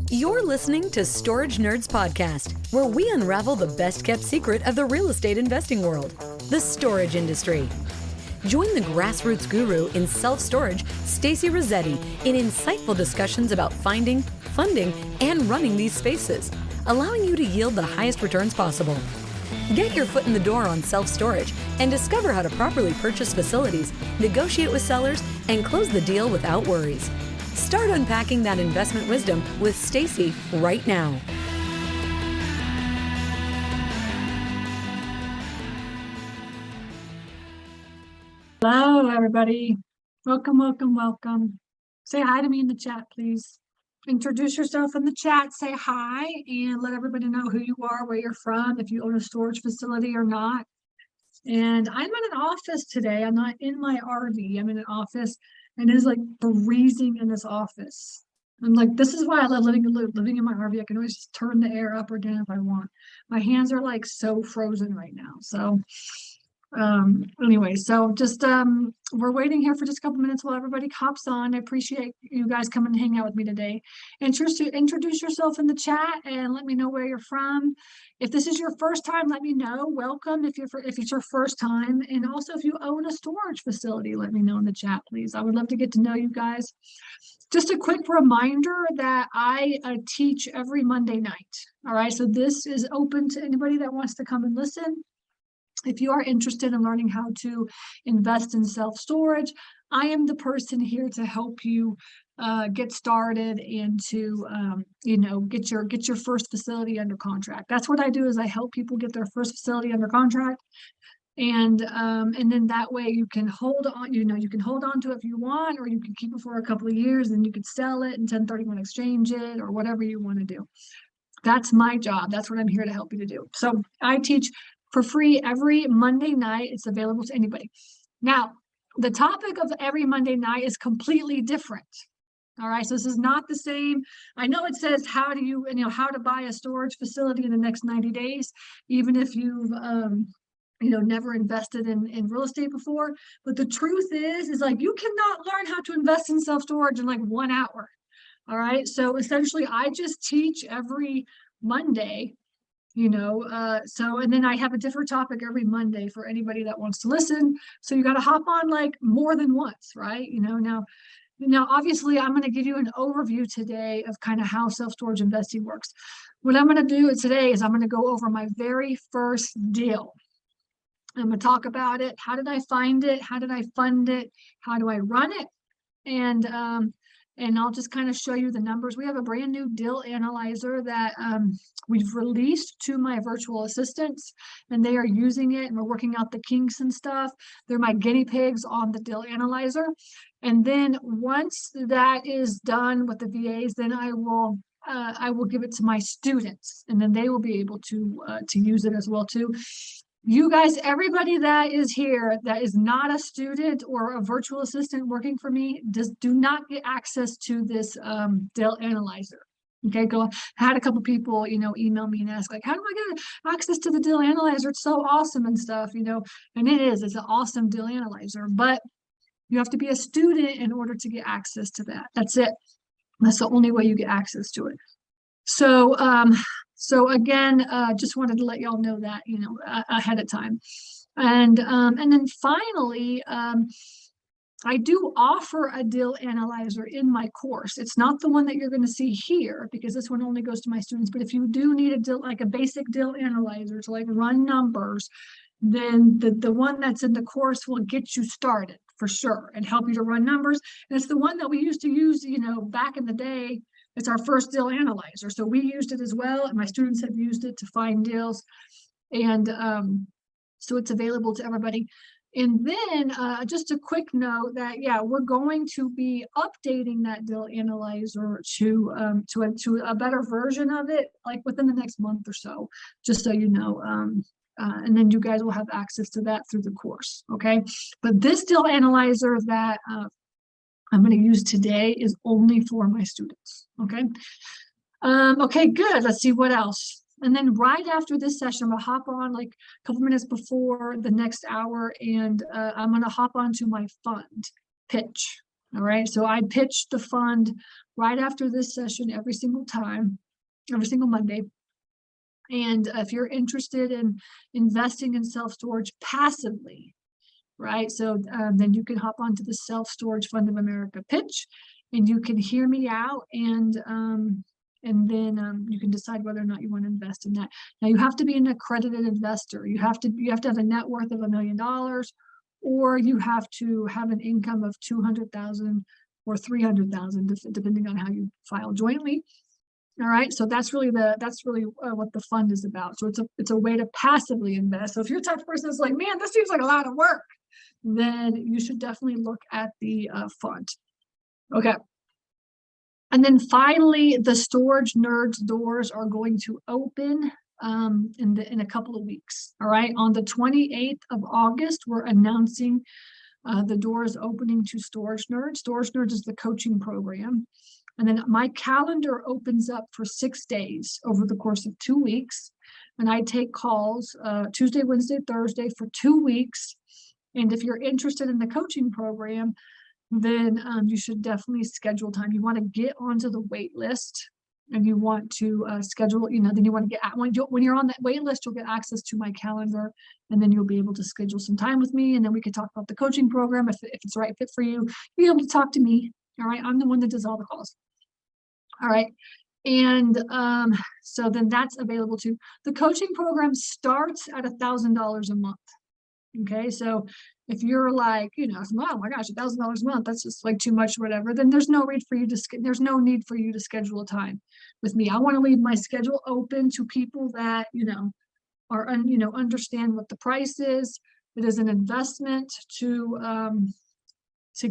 You're listening to Storage Nerds Podcast, where we unravel the best-kept secret of the real estate investing world, the storage industry. Join the grassroots guru in self-storage, Stacy Rossetti, in insightful discussions about finding, funding, and running these spaces, allowing you to yield the highest returns possible. Get your foot in the door on self-storage and discover how to properly purchase facilities, negotiate with sellers, and close the deal without worries. Start unpacking that investment wisdom with Stacy right now. Hello, everybody. Welcome. Say hi to me in the chat, please. Introduce yourself in the chat, say hi, and let everybody know who you are, where you're from, if you own a storage facility or not. And I'm in an office today. I'm not in my RV. I'm in an office, and it is like freezing in this office. I'm like, this is why I love living in my RV. I can always just turn the air up or down if I want. My hands are like so frozen right now. So anyway, so just we're waiting here for just a couple minutes while everybody hops on. I appreciate you guys coming to hang out with me today. Introduce yourself in the chat and let me know where you're from. If this is your first time, let me know. Welcome if it's your first time. And also if you own a storage facility, let me know in the chat, please. I would love to get to know you guys. Just a quick reminder that I teach every Monday night. All right, so this is open to anybody that wants to come and listen. If you are interested in learning how to invest in self-storage, I am the person here to help you get started and to get your first facility under contract. That's what I do, is I help people get their first facility under contract. And then that way you can hold on, you can hold on to it if you want, or you can keep it for a couple of years and you could sell it and 1031 exchange it, or whatever you want to do. That's my job. That's what I'm here to help you to do. So I teach for free every Monday night. It's available to anybody. Now, the topic of every Monday night is completely different. All right, so this is not the same. I know it says how to buy a storage facility in the next 90 days, even if you've never invested in real estate before. But the truth is like you cannot learn how to invest in self-storage in like 1 hour. All right, so essentially I just teach every Monday. And then I have a different topic every Monday for anybody that wants to listen. So you got to hop on like more than once, right? Now, obviously I'm going to give you an overview today of kind of how self-storage investing works. What I'm going to do today is I'm going to go over my very first deal. I'm going to talk about it. How did I find it? How did I fund it? How do I run it? And I'll just kind of show you the numbers. We have a brand new deal analyzer that we've released to my virtual assistants, and they are using it, and we're working out the kinks and stuff. They're my guinea pigs on the deal analyzer. And then once that is done with the VAs, then I will give it to my students, and then they will be able to use it as well too. You guys, everybody that is here that is not a student or a virtual assistant working for me, do not get access to this deal analyzer. Okay, I had a couple people, email me and ask like, how do I get access to the deal analyzer? It's so awesome and stuff, and it's an awesome deal analyzer, but you have to be a student in order to get access to that. That's it. That's the only way you get access to it. So again, just wanted to let y'all know that, ahead of time. And then finally, I do offer a deal analyzer in my course. It's not the one that you're going to see here because this one only goes to my students. But if you do need a deal, like a basic deal analyzer to like run numbers, then the one that's in the course will get you started for sure and help you to run numbers. And it's the one that we used to use, back in the day. It's our first deal analyzer. So we used it as well, and my students have used it to find deals. And so it's available to everybody. And then just a quick note that, we're going to be updating that deal analyzer to a better version of it, like within the next month or so, just so you know. And then you guys will have access to that through the course, okay? But this deal analyzer that I'm going to use today is only for my students, okay? Okay, good. Let's see what else. And then right after this session, I'm going to hop on like a couple minutes before the next hour, and I'm going to hop onto my fund pitch, All right. So I pitch the fund right after this session every single time, every single Monday. And if you're interested in investing in self-storage passively, right? So then you can hop onto the Self-Storage Fund of America pitch, and you can hear me out, and then you can decide whether or not you want to invest in that. Now you have to be an accredited investor. You have to have a net worth of $1 million, or you have to have an income of 200,000 or 300,000, depending on how you file jointly. All right, so that's really what the fund is about. So it's a way to passively invest. So if you're the type of person that's like, man, this seems like a lot of work, then you should definitely look at the fund. Okay. And then finally, the Storage Nerds doors are going to open in a couple of weeks. All right, on the 28th of August, we're announcing the doors opening to Storage Nerds. Storage Nerds is the coaching program. And then my calendar opens up for 6 days over the course of 2 weeks. And I take calls Tuesday, Wednesday, Thursday for 2 weeks. And if you're interested in the coaching program, then you should definitely schedule time. You want to get onto the wait list, and you want to schedule, then you want to get, when you're on that wait list, you'll get access to my calendar, and then you'll be able to schedule some time with me. And then we can talk about the coaching program. If it's the right fit for you, you'll be able to talk to me. All right. I'm the one that does all the calls. All right. And so then that's available too. The coaching program starts at $1,000 a month. Okay. So if you're like, oh my gosh, $1,000 a month, that's just like too much or whatever, then there's no need for you to schedule a time with me. I want to leave my schedule open to people that, understand what the price is. It is an investment to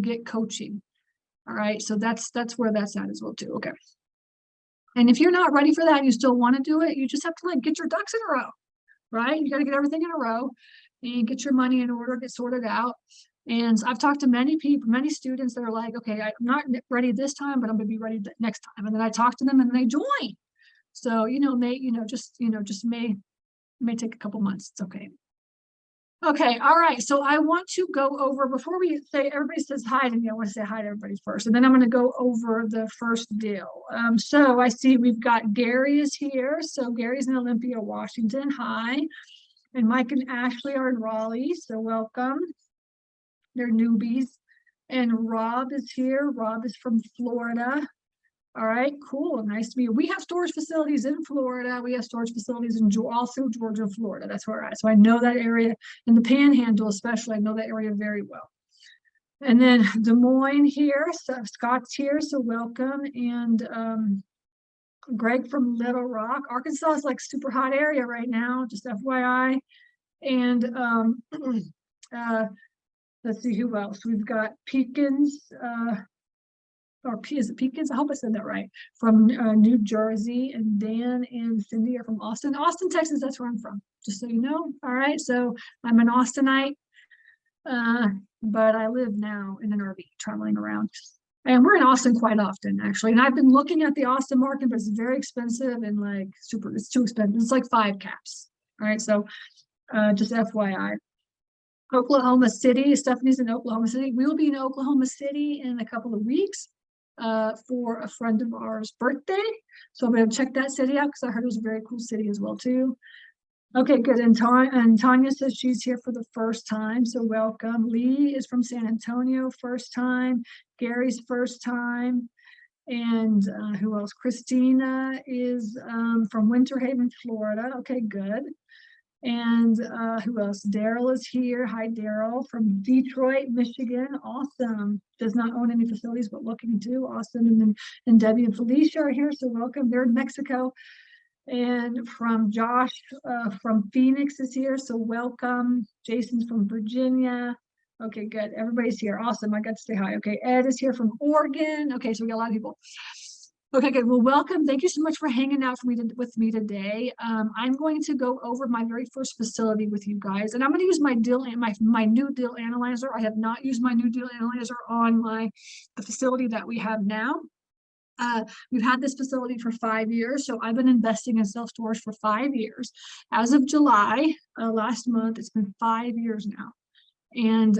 get coaching. All right. So that's where that's at as well too. Okay. And if you're not ready for that, and you still want to do it, you just have to get your ducks in a row, right? You got to get everything in a row and get your money in order, get sorted out. And I've talked to many people, many students that are like, okay, I'm not ready this time, but I'm going to be ready next time. And then I talk to them and they join. So, may take a couple months. It's okay. Okay, all right. So I want to go over, before we say, everybody says hi to me, I want to say hi to everybody first, and then I'm going to go over the first deal. So I see we've got Gary is here. So Gary's in Olympia, Washington. Hi. And Mike and Ashley are in Raleigh. So welcome. They're newbies. And Rob is here. Rob is from Florida. All right, cool. Nice to meet you. We have storage facilities in Florida. We have storage facilities in also Georgia and Florida. That's where we're at. So I know that area, in the Panhandle especially, I know that area very well. And then Des Moines here. So Scott's here, so welcome. And Greg from Little Rock. Arkansas is like super hot area right now, just FYI. And let's see who else. We've got Peekins. Is it Peekins? I hope I said that right. From New Jersey, and Dan and Cindy are from Austin. Austin, Texas, that's where I'm from, just so you know. All right, so I'm an Austinite, but I live now in an RV traveling around. And we're in Austin quite often, actually. And I've been looking at the Austin market, but it's very expensive and it's too expensive. It's like 5 caps. All right, so just FYI. Oklahoma City, Stephanie's in Oklahoma City. We will be in Oklahoma City in a couple of weeks for a friend of ours' birthday. So I'm going to check that city out because I heard it was a very cool city as well too. Okay, good. And Tanya says she's here for the first time, so welcome. Lee is from San Antonio, first time. Gary's first time. And who else? Christina is from Winter Haven, Florida. Okay, good. And who else? Daryl is here. Hi, Daryl from Detroit, Michigan. Awesome. Does not own any facilities, but looking to. Awesome. And Debbie and Felicia are here, so welcome. They're in Mexico. And from Josh from Phoenix is here, so welcome. Jason's from Virginia. Okay, good. Everybody's here. Awesome. I got to say hi. Okay, Ed is here from Oregon. Okay, so we got a lot of people. Okay, good. Well, welcome. Thank you so much for hanging out with me today. I'm going to go over my very first facility with you guys, and I'm going to use my new deal analyzer. I have not used my new deal analyzer on the facility that we have now. We've had this facility for 5 years, so I've been investing in self-storage for 5 years. As of July last month, it's been 5 years now. And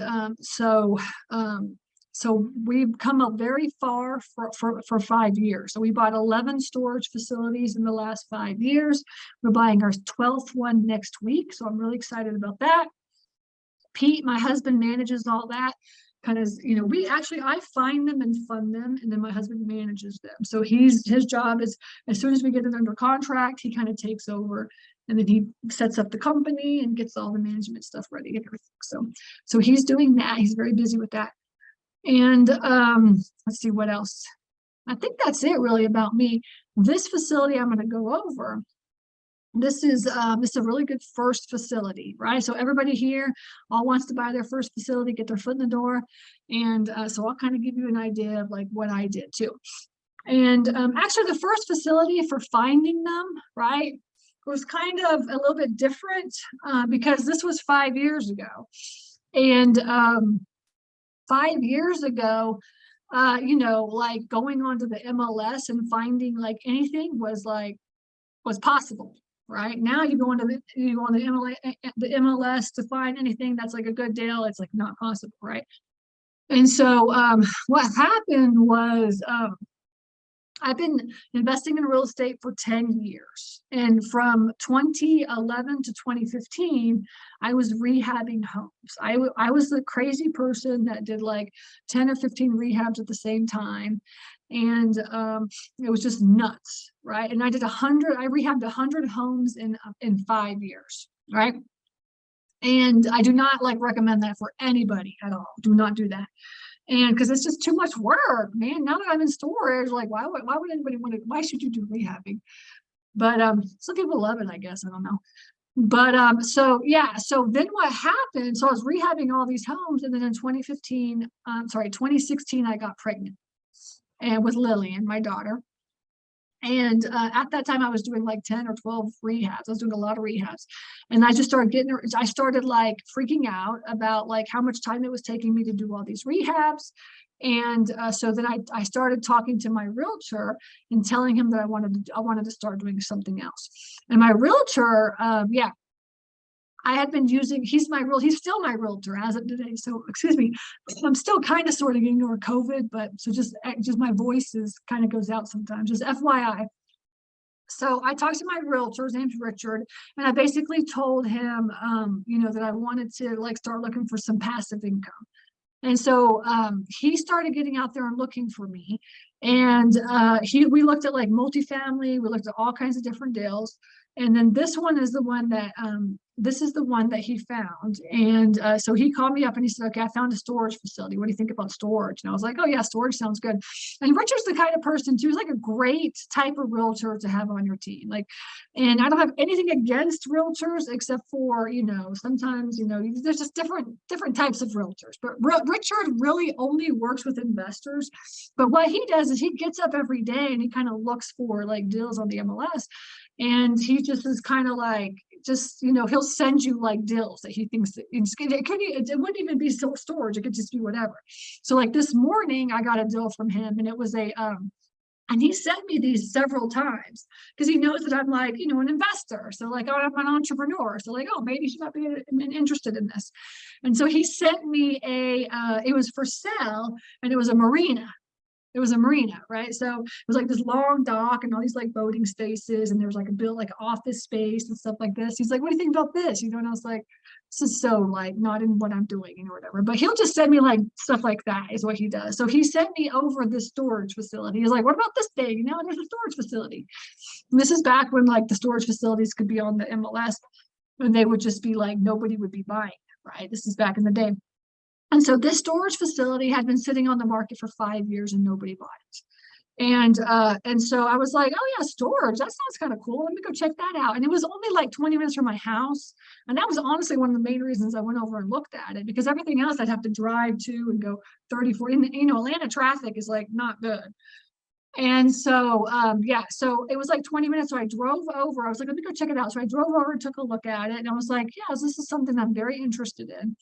So we've come up very far for 5 years. So we bought 11 storage facilities in the last 5 years. We're buying our 12th one next week. So I'm really excited about that. Pete, my husband, manages all that. Kind of, I find them and fund them, and then my husband manages them. So his job is, as soon as we get it under contract, he kind of takes over, and then he sets up the company and gets all the management stuff ready and everything. So he's doing that. He's very busy with that. And let's see what else. I think that's it really about me. This facility I'm going to go over. This is a really good first facility, right? So everybody here all wants to buy their first facility, get their foot in the door. And so I'll kind of give you an idea of like what I did too. And actually the first facility for finding them, right, was kind of a little bit different because this was 5 years ago. And 5 years ago, like going onto the MLS and finding like anything was possible. Right now, you go on the MLS to find anything that's like a good deal. It's like not possible, right? And so what happened was I've been investing in real estate for 10 years. And from 2011 to 2015, I was rehabbing homes. I was the crazy person that did like 10 or 15 rehabs at the same time. And it was just nuts, right? And I rehabbed 100 homes in 5 years, right? And I do not like recommend that for anybody at all. Do not do that. And because it's just too much work, man. Now that I'm in storage, like why would anybody want to, why should you do rehabbing? But some people love it, I guess. I don't know. But so then what happened? So I was rehabbing all these homes, and then in 2016, I got pregnant and with Lillian, my daughter. And at that time, I was doing like 10 or 12 rehabs. I was doing a lot of rehabs. And I just started like freaking out about like how much time it was taking me to do all these rehabs. And so then I started talking to my realtor and telling him that I wanted to start doing something else. And my realtor, I had been using, he's still my realtor as of today. So excuse me, I'm still kind of sort of getting over COVID, but so just my voice kind of goes out sometimes, just FYI. So I talked to my realtor, his name's Richard, and I basically told him, that I wanted to like start looking for some passive income. And so he started getting out there and looking for me. And we looked at like multifamily, we looked at all kinds of different deals. And then this is the one that he found. And so he called me up and he said, okay, I found a storage facility. What do you think about storage? And I was like, oh yeah, storage sounds good. And Richard's the kind of person too, he's like a great type of realtor to have on your team. Like, and I don't have anything against realtors except for, sometimes, there's just different types of realtors. But Richard really only works with investors. But what he does is he gets up every day and he kind of looks for like deals on the MLS. And he just is kind of like, he'll send you like deals that he thinks that it wouldn't even be storage. It could just be whatever. So like this morning I got a deal from him, and it was and he sent me these several times because he knows that I'm like, an investor. So like, I'm an entrepreneur. So like, oh, maybe she might be interested in this. And so he sent me it was for sale, and it was a marina. It was a marina, right? So it was like this long dock and all these like boating spaces, and there was like like office space and stuff like this. He's like, what do you think about this? And I was like, this is so like not in what I'm doing, or whatever. But he'll just send me like stuff like that is what he does. So he sent me over this storage facility. He's like, what about this thing? There's a storage facility. And this is back when like the storage facilities could be on the MLS, and they would just be like, nobody would be buying, right? This is back in the day. And so this storage facility had been sitting on the market for 5 years and nobody bought it. And so I was like, oh yeah, storage, that sounds kind of cool. Let me go check that out. And it was only like 20 minutes from my house. And that was honestly one of the main reasons I went over and looked at it, because everything else I'd have to drive to and go 30, 40, and Atlanta traffic is like not good. And so, so it was like 20 minutes. So I drove over. I was like, let me go check it out. So I drove over and took a look at it. And I was like, yes, this is something I'm very interested in,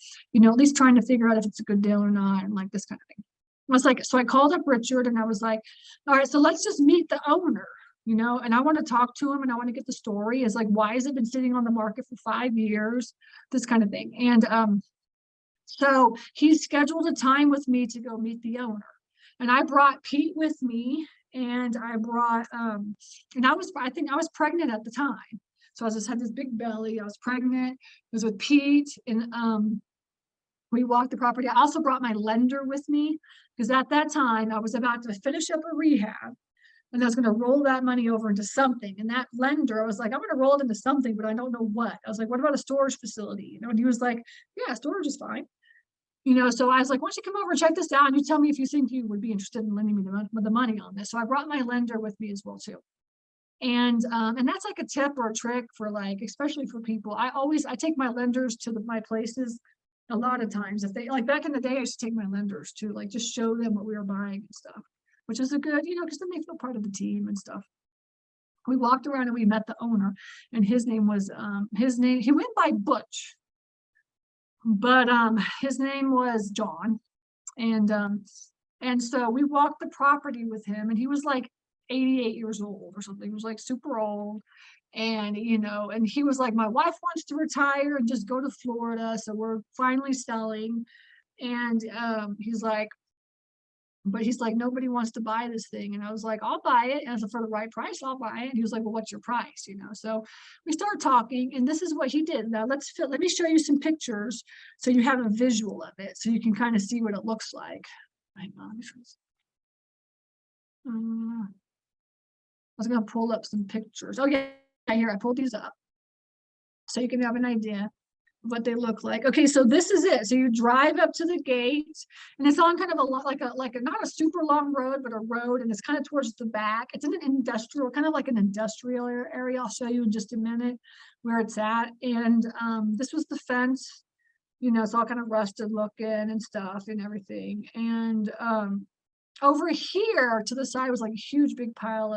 at least trying to figure out if it's a good deal or not, and like this kind of thing. I was like, so I called up Richard and I was like, all right, so let's just meet the owner, and I want to talk to him and I want to get the story. It's like, why has it been sitting on the market for 5 years? This kind of thing. And So he scheduled a time with me to go meet the owner. And I brought Pete with me, and I brought, and I think I was pregnant at the time. So I just had this big belly. I was pregnant. It was with Pete, and we walked the property. I also brought my lender with me because at that time I was about to finish up a rehab, and I was going to roll that money over into something. And that lender, I was like, I'm going to roll it into something, but I don't know what. I was like, what about a storage facility? You know, and he was like, yeah, storage is fine. You know, so I was like, why don't you come over and check this out, and you tell me if you think you would be interested in lending me the money on this. So I brought my lender with me as well too. And that's like a tip or a trick for, like, especially for people. I take my lenders to my places a lot of times. If they, like, back in the day, I used to take my lenders to, like, just show them what we were buying and stuff, which is a good, you know, because then they feel part of the team and stuff. We walked around and we met the owner, and his name, he went by Butch, but his name was John. And so we walked the property with him, and he was like 88 years old or something. He was like super old. And, you know, and he was like, my wife wants to retire and just go to Florida, so we're finally selling. And he's like, nobody wants to buy this thing. And I was like, I'll buy it. And for the right price, I'll buy it. And he was like, well, what's your price? You know, so we started talking, and this is what he did. Now let me show you some pictures so you have a visual of it, so you can kind of see what it looks like. Hang on. I was going to pull up some pictures. Oh yeah, here, I pulled these up so you can have an idea what they look like. Okay, so this is it. So you drive up to the gate, and it's on kind of a not a super long road, but a road, and it's kind of towards the back. It's in an industrial, kind of like an industrial area. I'll show you in just a minute where it's at. And this was the fence, you know, it's all kind of rusted looking and stuff and everything. And over here to the side was like a huge big pile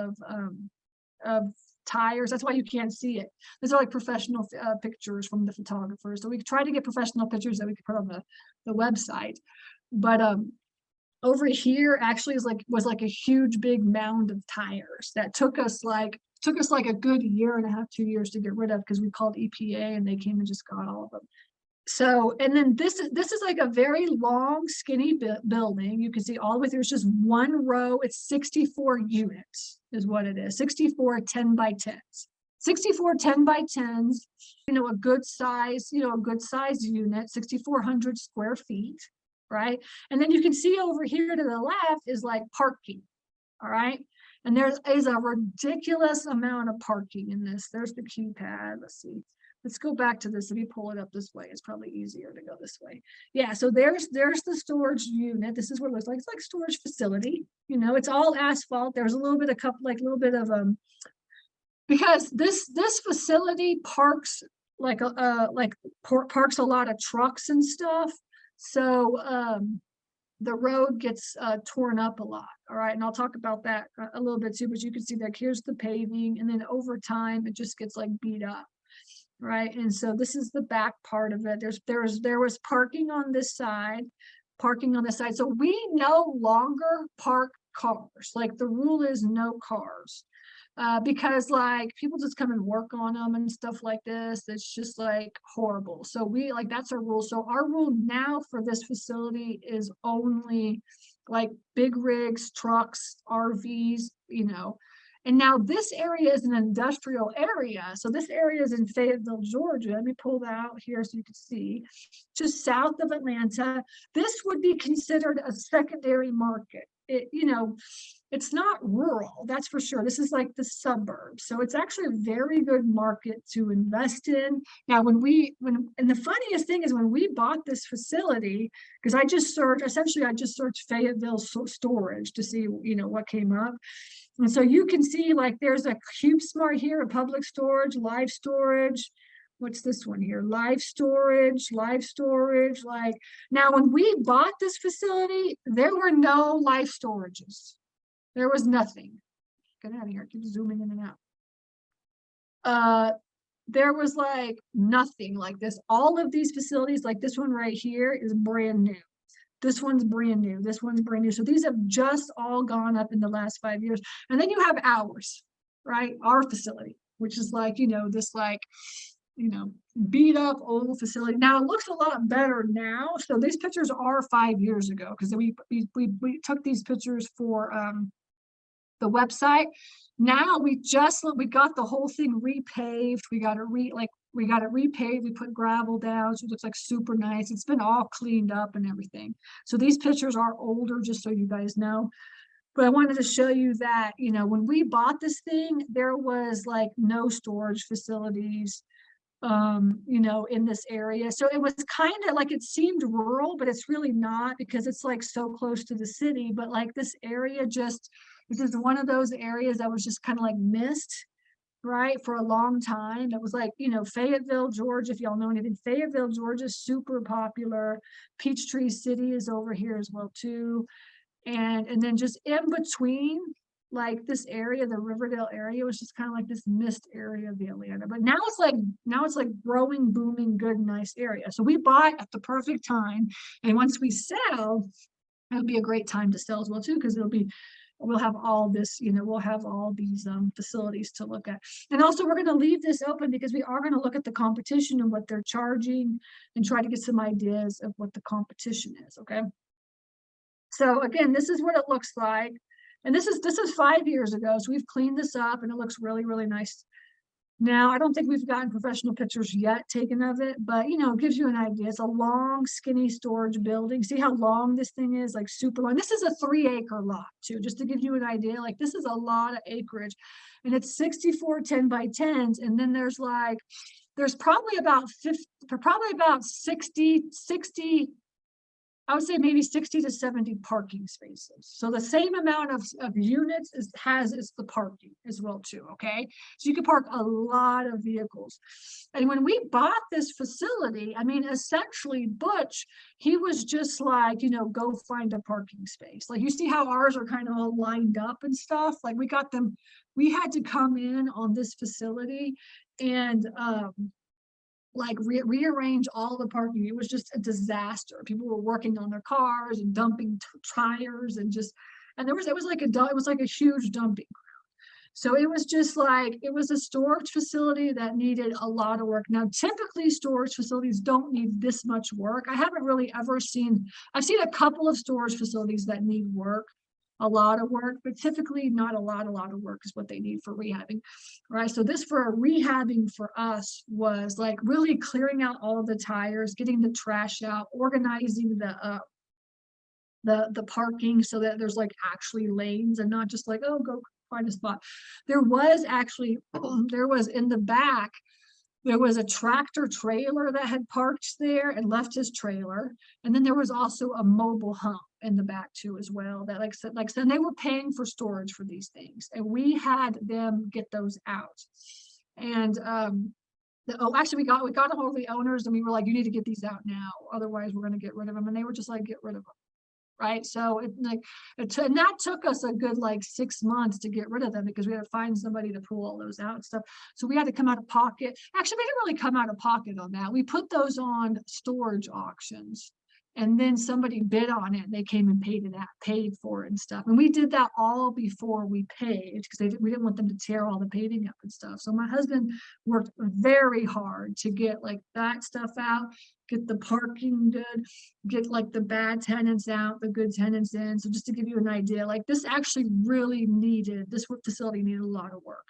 of tires. That's why you can't see it. These are like professional pictures from the photographers. So we tried to get professional pictures that we could put on the website. But over here actually was like a huge big mound of tires that took us like a good year and a half, 2 years to get rid of, because we called EPA and they came and just got all of them. So, and then this is like a very long, skinny building. You can see all the way through. It's just one row. It's 64 units is what it is. 64 10 by 10s. 64 10 by 10s, you know, a good size unit, 6,400 square feet, right? And then you can see over here to the left is like parking, all right? And there is a ridiculous amount of parking in this. There's the keypad. Let's see. Let's go back to this. If you pull it up this way, it's probably easier to go this way. Yeah, so there's the storage unit. This is what it looks like. It's like storage facility. You know, it's all asphalt. There's a little bit of because this facility parks parks a lot of trucks and stuff. So the road gets torn up a lot. All right, and I'll talk about that a little bit too. But you can see that here's the paving, and then over time it just gets like beat up. Right, and so this is the back part of it. There was parking on this side, so we no longer park cars. Like, the rule is no cars, because like people just come and work on them and stuff like this. It's just like horrible. So we, like, that's our rule. So our rule now for this facility is only like big rigs, trucks, RVs, you know. And now this area is an industrial area. So this area is in Fayetteville, Georgia. Let me pull that out here so you can see. Just south of Atlanta. This would be considered a secondary market. You know, it's not rural, that's for sure. This is like the suburbs. So it's actually a very good market to invest in. Now, and the funniest thing is when we bought this facility, because I just searched Fayetteville storage to see, you know, what came up. And so you can see, like, there's a CubeSmart here, a public storage, live storage. What's this one here? Live storage. Like, now when we bought this facility, there were no live storages. There was nothing. Get out of here. Keep zooming in and out. There was like nothing like this. All of these facilities, like this one right here, is brand new. This one's brand new. This one's brand new. So these have just all gone up in the last 5 years. And then you have ours, right? Our facility, which is like, you know, this like beat up old facility. Now it looks a lot better now. So these pictures are 5 years ago, because we took these pictures for the website. Now we got the whole thing repaved. We got it repaved. We put gravel down, so it looks like super nice. It's been all cleaned up and everything. So these pictures are older, just so you guys know. But I wanted to show you that, when we bought this thing, there was like no storage facilities, in this area. So it was kind of like, it seemed rural, but it's really not, because it's like so close to the city. But like this area this is one of those areas that was just kind of like missed, right, for a long time. It was like, Fayetteville, Georgia, if y'all know anything, Fayetteville, Georgia is super popular. Peachtree City is over here as well too. And then just in between, like this area, the Riverdale area, was just kind of like this missed area of the Atlanta. But now it's like growing, booming, good, nice area. So we bought at the perfect time. And once we sell, it'll be a great time to sell as well too, because we'll have all this, we'll have all these facilities to look at. And also we're going to leave this open, because we are going to look at the competition and what they're charging, and try to get some ideas of what the competition is. Okay. So again, this is what it looks like. And this is 5 years ago. So we've cleaned this up, and it looks really, really nice. Now, I don't think we've gotten professional pictures yet taken of it, but it gives you an idea. It's a long, skinny storage building. See how long this thing is? Like super long. This is a 3-acre lot too, just to give you an idea. Like this is a lot of acreage, and it's 64 10x10s. And then there's probably about 60, I would say maybe 60 to 70 parking spaces. So the same amount of units is the parking as well too, okay? So you can park a lot of vehicles. And when we bought this facility, I mean, essentially Butch, he was just like, go find a parking space. Like you see how ours are kind of all lined up and stuff? Like we had to come in on this facility and rearrange all the parking. It was just a disaster. People were working on their cars and dumping tires and it was like a huge dumping ground. So it was just like, it was a storage facility that needed a lot of work. Now, typically storage facilities don't need this much work. I haven't really ever I've seen a couple of storage facilities that need work, a lot of work, but typically not a lot of work is what they need for rehabbing, right? So this for rehabbing for us was like really clearing out all the tires, getting the trash out, organizing the parking so that there's like actually lanes and not just like, oh, go find a spot. There was in the back, there was a tractor trailer that had parked there and left his trailer. And then there was also a mobile home in the back too as well, that like I said, they were paying for storage for these things, and we had them get those out. And actually we got a hold of the owners, and we were like, you need to get these out now, otherwise we're going to get rid of them. And they were just like, get rid of them, right? So and that took us a good 6 months to get rid of them, because we had to find somebody to pull all those out and stuff. So we had to come out of pocket. Actually, we didn't really come out of pocket on that. We put those on storage auctions, and then somebody bid on it, and they came and paid for it and stuff. And we did that all before we paid, because we didn't want them to tear all the paving up and stuff. So my husband worked very hard to get that stuff out, get the parking good, get the bad tenants out, the good tenants in. So just to give you an idea, this actually really this facility needed a lot of work.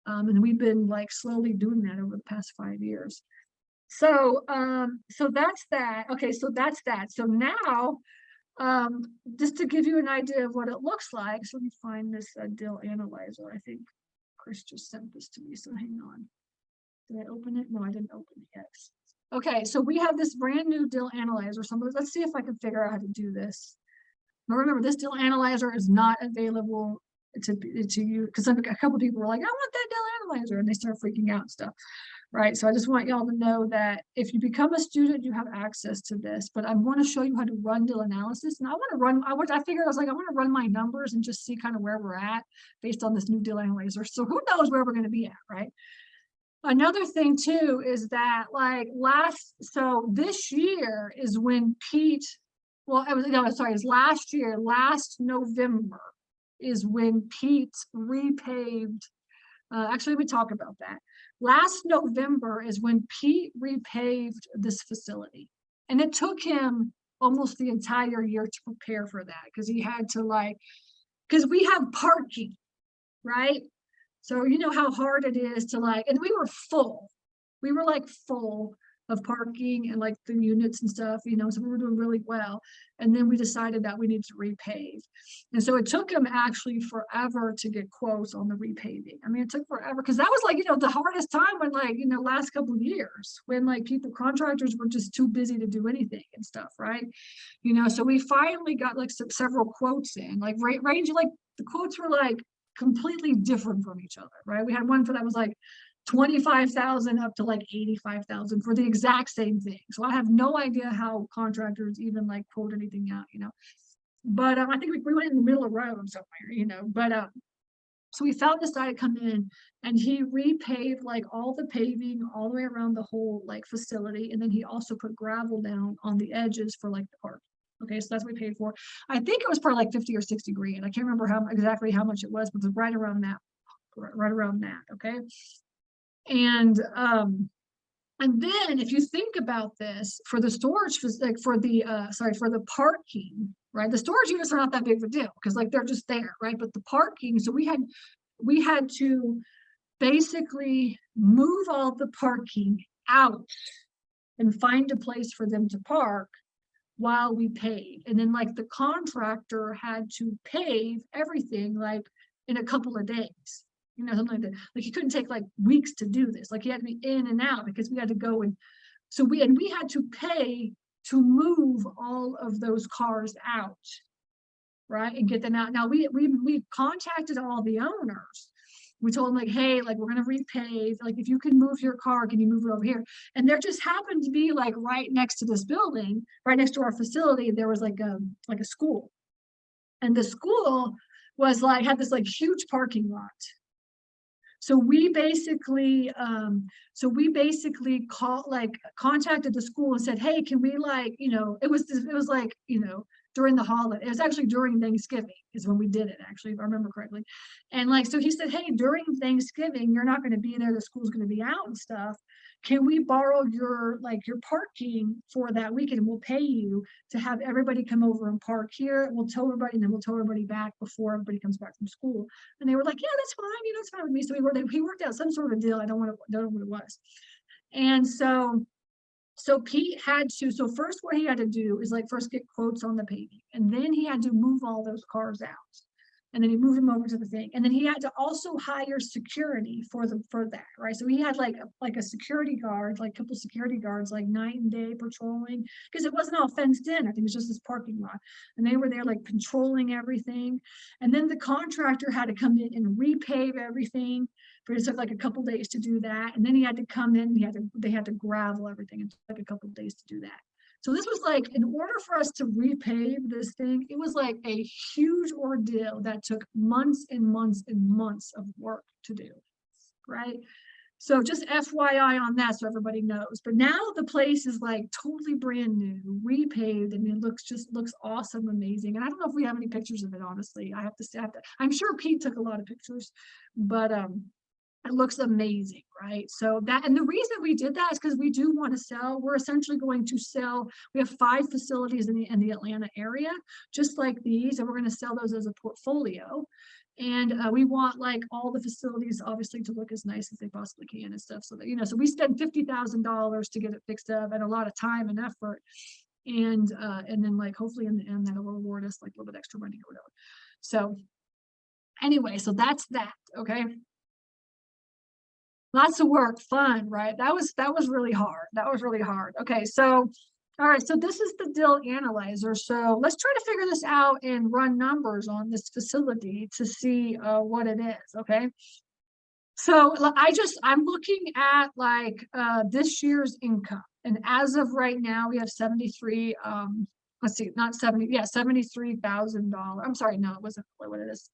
And we've been slowly doing that over the past 5 years. So that's that. Okay, so that's that. So now, just to give you an idea of what it looks like, so let me find this dill analyzer. I think Chris just sent this to me, so hang on. Did I open it? No, I didn't open it yet. Okay, so we have this brand new dill analyzer. Let's see if I can figure out how to do this. Now remember, this dill analyzer is not available to you, because a couple of people were like, I want that dill analyzer, and they start freaking out and stuff. Right. So I just want y'all to know that if you become a student, you have access to this, but I want to show you how to run dill analysis. And I figured I was like, I want to run my numbers and just see kind of where we're at based on this new dill analyzer. So who knows where we're going to be at, right? Another thing too is that this year is when last November is when Pete repaved Actually, let me talk about that. Last November is when Pete repaved this facility. And it took him almost the entire year to prepare for that because he had to because we have parking, right? So you know how hard it is to and we were full. We were full of parking and the units and stuff, so we were doing really well. And then we decided that we needed to repave. And so it took him actually forever to get quotes on the repaving. I mean, it took forever because that was the hardest time when last couple of years when contractors were just too busy to do anything and stuff, right? So we finally got several quotes in, range, the quotes were completely different from each other, right? We had one for that was 25,000 up to 85,000 for the exact same thing. So I have no idea how contractors even quote anything out, But I think we went in the middle of the road somewhere, But so we found this guy to come in and he repaved all the paving all the way around the whole facility, and then he also put gravel down on the edges for the park. Okay, so that's what we paid for. I think it was probably 50 or 60 grand. I can't remember exactly how much it was, but it was right around that. Okay. And then if you think about this for the storage, for the parking, right? The storage units are not that big of a deal because they're just there, right? But the parking, so we had to basically move all the parking out and find a place for them to park while we paid. And then the contractor had to pave everything in a couple of days. Something like that. He couldn't take weeks to do this. He had to be in and out because we had to go we had to pay to move all of those cars out, right, and get them out. Now we contacted all the owners. We told them hey, we're going to repave. If you can move your car, can you move it over here? And there just happened to be right next to this building, right next to our facility, there was a school, and the school was had this huge parking lot. So we basically contacted the school and said, hey, can we it was during the holiday. It was actually during Thanksgiving is when we did it, actually, if I remember correctly. And so he said, hey, during Thanksgiving, you're not going to be there. The school's going to be out and stuff. Can we borrow your parking for that weekend? We'll pay you to have everybody come over and park here. We'll tow everybody, and then we'll tow everybody back before everybody comes back from school. And they were like, yeah, that's fine. It's fine with me. So he worked out some sort of a deal. I don't know what it was. And so Pete had to, so first what he had to do is first get quotes on the paving, and then he had to move all those cars out. And then he moved them over to the thing. And then he had to also hire security for that, right? So he had a security guard, a couple security guards, night and day patrolling, because it wasn't all fenced in. I think it was just this parking lot. And they were there patrolling everything. And then the contractor had to come in and repave everything. But it took a couple days to do that. And then he had to come in, they had to gravel everything. It took a couple days to do that. So this was in order for us to repave this thing, it was a huge ordeal that took months and months and months of work to do, right? So just FYI on that, so everybody knows. But now the place is totally brand new, repaved, and it looks awesome, amazing. And I don't know if we have any pictures of it, honestly. I have to say, I'm sure Pete took a lot of pictures, but it looks amazing, right? So and the reason we did that is because we do want to sell. We're essentially going to sell. We have 5 facilities in the Atlanta area, just like these, and we're going to sell those as a portfolio. And we want all the facilities obviously to look as nice as they possibly can and stuff. So that so we spend $50,000 to get it fixed up, and a lot of time and effort. And then hopefully in the end that'll reward us a little bit extra money or whatever. So anyway, so that's that. Okay. Lots of work, fun, right? That was really hard. That was really hard. Okay, so all right, so this is the deal analyzer. So let's try to figure this out and run numbers on this facility to see what it is. Okay, so I'm looking at this year's income, and as of right now, we have 73. Let's see, not 70. Yeah, $73,000. I'm sorry, no, it wasn't what it is.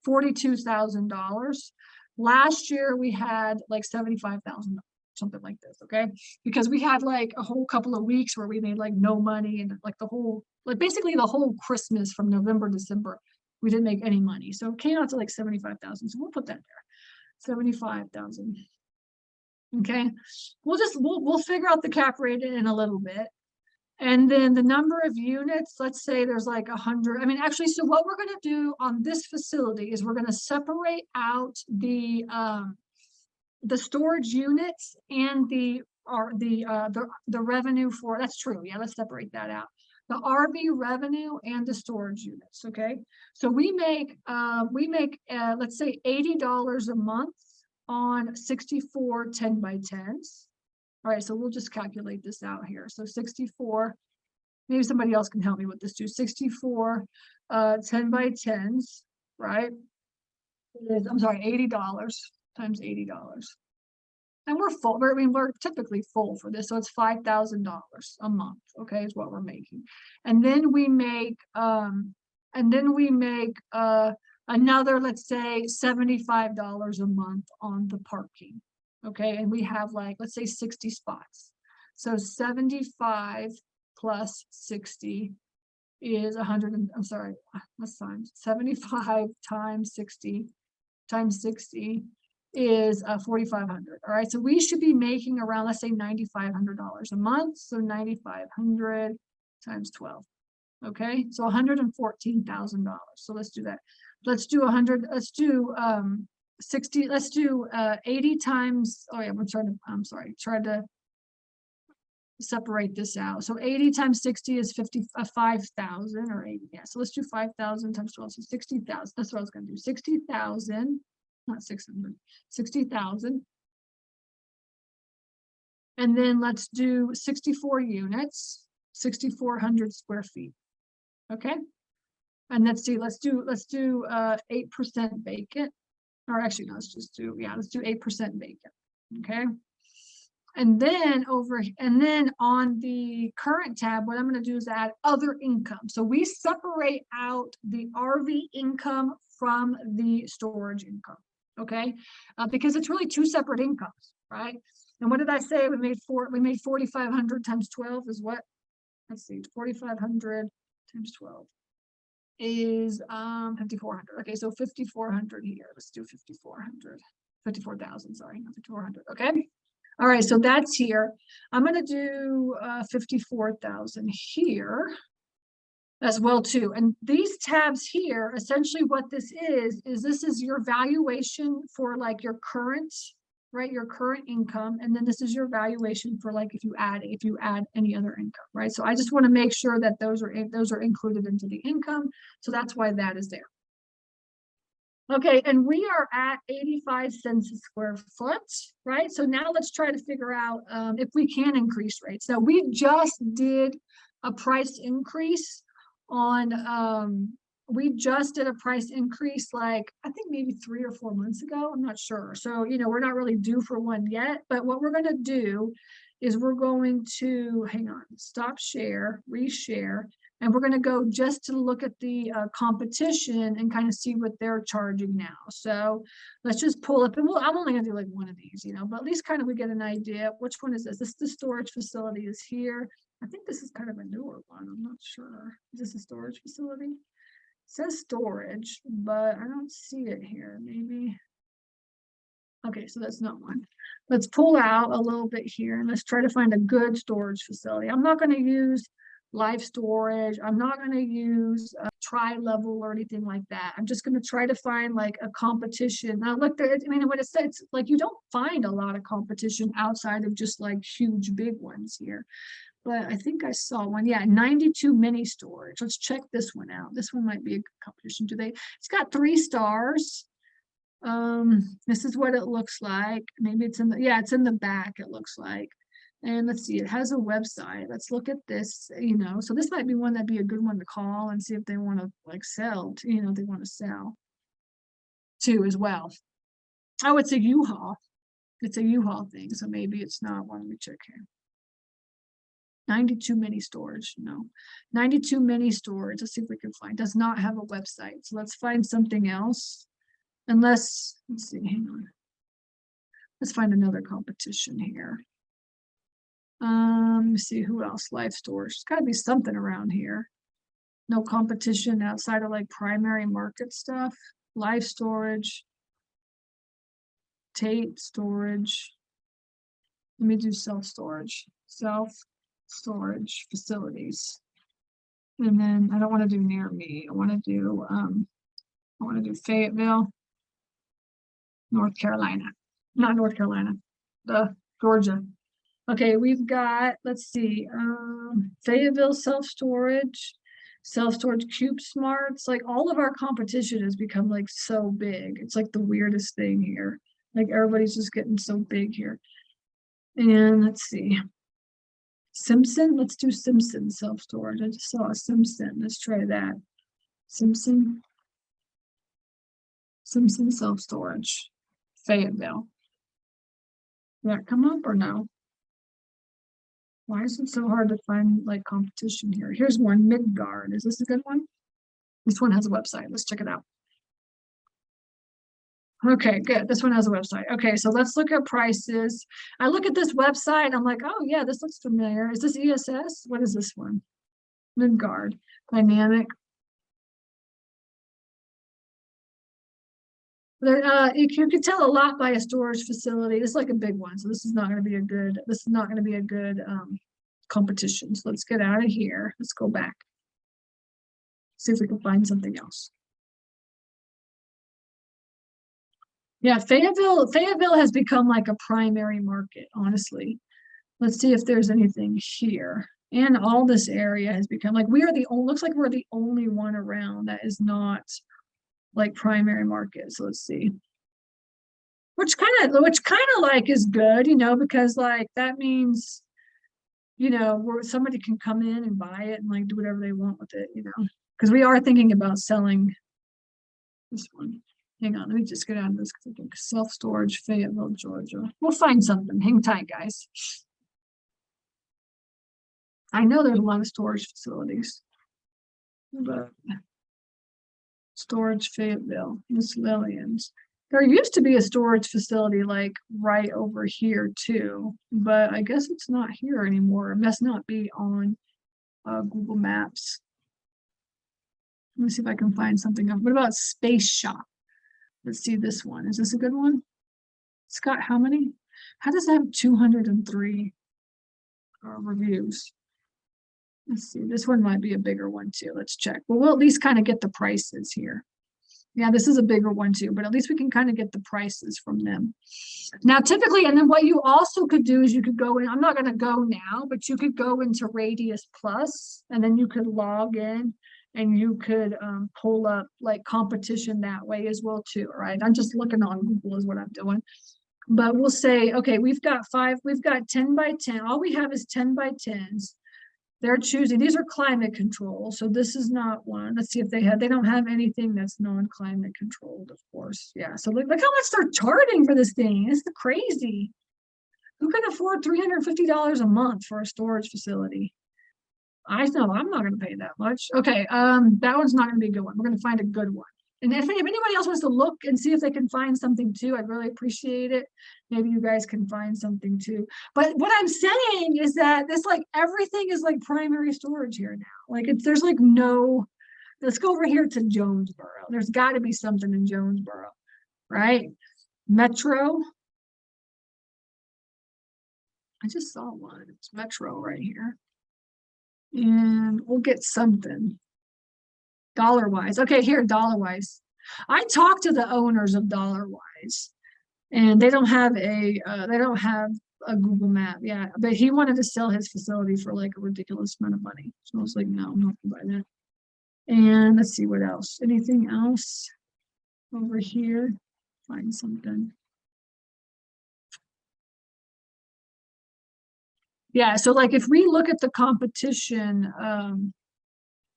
$42,000. Last year we had $75,000, something like this, okay? Because we had a whole couple of weeks where we made no money, and the whole basically the whole Christmas from November, December, we didn't make any money. So it came out to 75,000. So we'll put that there. 75,000. Okay, we'll figure out the cap rate in a little bit. And then the number of units, let's say there's like 100. I mean, actually, so what we're going to do on this facility is we're going to separate out the storage units and the revenue for, that's true. Yeah, let's separate that out. The RV revenue and the storage units. Okay, so we make let's say $80 a month on 64 10 by 10s. All right, so we'll just calculate this out here. So 64, maybe somebody else can help me with this too. 64 10 by 10s, right? I'm sorry, $80 times $80. And we're full. I mean, we're typically full for this, so it's $5,000 a month. Okay, is what we're making, and then we make another, let's say, $75 a month on the parking. Okay, and we have like, let's say 60 spots. So 75 plus 60 is 100. I'm sorry, let's times 75 times 60 times 60 is 4,500. All right, so we should be making around, let's say, $9,500 a month. So 9,500 times 12. Okay, so $114,000. So let's do that. Let's do 100. Let's do 60. Let's do 80 times. Oh yeah, I'm sorry. Try to separate this out. So 80 times 60 is 5,000 or 80. Yeah. So let's do 5,000 times 12. So 60,000. That's what I was going to do. 60,000. Not 600, 60,000. And then let's do 64 units, 6,400 square feet. Okay. And let's do 8% vacant. Or actually, no, let's do 8% vacant. Okay. And then on the current tab, what I'm going to do is add other income. So we separate out the RV income from the storage income. Okay, because it's really two separate incomes, right? And what did I say? We made 4,500 times 12 is what? Let's see, 4,500 times 12 is 5,400. Okay, so 5,400 here. Let's do 5,400. 54,000. Sorry, not 5,400. Okay. All right, so that's here. I'm going to do 54,000 here as well too. And these tabs here, essentially what this is this is your valuation for like your current, right? Your current income. And then this is your valuation for like if you add any other income, right? So I just want to make sure that those are included into the income. So that's why that is there. Okay, and we are at 85 cents a square foot, right? So now let's try to figure out if we can increase rates. Now we just did a price increase on we just did a price increase like I think maybe 3 or 4 months ago. I'm not sure. So we're not really due for one yet, but what we're going to do is we're going to stop share, reshare, and we're going to go just to look at the competition and kind of see what they're charging now. So let's just pull up, and I'm only going to do like one of these, but at least kind of we get an idea. Which one is this? This is the storage facility is here. I think this is kind of a newer one. I'm not sure. Is this a storage facility? It says storage, but I don't see it here. Maybe. Okay, so that's not one. Let's pull out a little bit here and let's try to find a good storage facility. I'm not going to use live storage. I'm not going to use a tri-level or anything like that. I'm just going to try to find like a competition. Now look there, what it says, it's like you don't find a lot of competition outside of just like huge big ones here. But I think I saw one. Yeah, 92 mini storage. Let's check this one out. This one might be a good competition. It's got 3 stars. This is what it looks like. Maybe it's it's in the back, it looks like. And let's see, it has a website. Let's look at this, so this might be one that'd be a good one to call and see if they want to like sell, they want to sell too as well. Oh, it's a U-Haul. It's a U-Haul thing, so maybe it's not one. Let me check here. 92 mini storage. No, 92 mini storage. Let's see if we can find. Does not have a website. So let's find something else. Let's see. Hang on. Let's find another competition here. Let me see who else. Live storage. There's got to be something around here. No competition outside of like primary market stuff. Live storage. Tate storage. Let me do self-storage facilities. And then I don't want to do near me. I want to do Fayetteville, North Carolina. Not North Carolina, Georgia. Okay, we've got, let's see, Fayetteville self-storage cube smarts. Like all of our competition has become like so big. It's like the weirdest thing here. Like everybody's just getting so big here. And let's see. Simpson, let's do Simpson self-storage. I just saw a Simpson. Let's try that. Simpson self-storage. Fayetteville. Did that come up or no? Why is it so hard to find like competition here? Here's one, Midgard. Is this a good one? This one has a website. Let's check it out. Okay, good. This one has a website. Okay, so let's look at prices. I look at this website. I'm like, oh yeah, this looks familiar. Is this ESS? What is this one? Midgard. Dynamic. You could tell a lot by a storage facility. This is like a big one, so this is not going to be a good. This is not going to be a good competition. So let's get out of here. Let's go back. See if we can find something else. Yeah, Fayetteville has become like a primary market, honestly. Let's see if there's anything here. And all this area has become like looks like we're the only one around that is not like primary market. So let's see. Which kind of like is good, you know, because like that means, you know, where somebody can come in and buy it and like do whatever they want with it, you know, because we are thinking about selling this one. Hang on, let me just get out of this because I think self-storage, Fayetteville, Georgia. We'll find something. Hang tight, guys. I know there's a lot of storage facilities, but storage, Fayetteville, Miss Lillian's. There used to be a storage facility like right over here too, but I guess it's not here anymore. It must not be on Google Maps. Let me see if I can find something else. What about Space Shop? Let's see this one. Is this a good one? It's got how many? How does it have 203 reviews? Let's see. This one might be a bigger one too. Let's check. Well, we'll at least kind of get the prices here. Yeah, this is a bigger one too, but at least we can kind of get the prices from them. Now, typically, and then what you also could do is you could go in, I'm not going to go now, but you could go into Radius Plus, and then you could log in and you could pull up like competition that way as well too, right? I'm just looking on Google is what I'm doing. But we'll say, okay, we've got 10 by 10. All we have is 10 by 10s. They're choosing, these are climate control. So this is not one. Let's see if they don't have anything that's non-climate controlled, of course. Yeah, so look how much they're charging for this thing. It's crazy. Who can afford $350 a month for a storage facility? I know I'm not going to pay that much. Okay, that one's not going to be a good one. We're going to find a good one. And if anybody else wants to look and see if they can find something too, I'd really appreciate it. Maybe you guys can find something too. But what I'm saying is that this like everything is like primary storage here now. Like there's like no, let's go over here to Jonesboro. There's got to be something in Jonesboro, right? Metro. I just saw one. It's Metro right here. And we'll get something. DollarWise. Okay, here, DollarWise. I talked to the owners of DollarWise, and they don't have a Google map. Yeah, but he wanted to sell his facility for like a ridiculous amount of money. So I was like, no, I'm not gonna buy that. And let's see what else. Anything else over here? Find something. Yeah, so like if we look at the competition,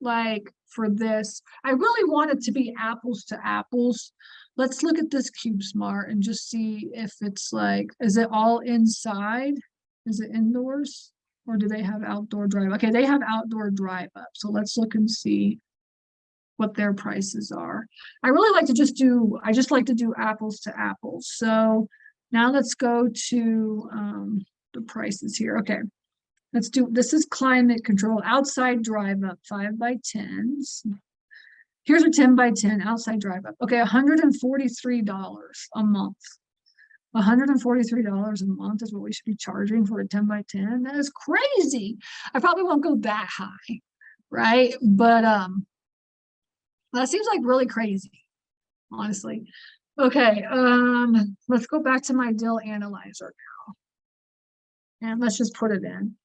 like for this, I really want it to be apples to apples. Let's look at this CubeSmart and just see if it's like, is it all inside? Is it indoors? Or do they have outdoor drive? Okay, they have outdoor drive up. So let's look and see what their prices are. I really like to just do, I just like to do apples to apples. So now let's go to the prices here. Okay. Let's do, this is climate control, outside drive up, 5 by 10s. Here's a 10 by 10 outside drive up. Okay, $143 a month. $143 a month is what we should be charging for a 10 by 10. That is crazy. I probably won't go that high, right? But that seems like really crazy, honestly. Okay, let's go back to my deal analyzer now. And let's just put it in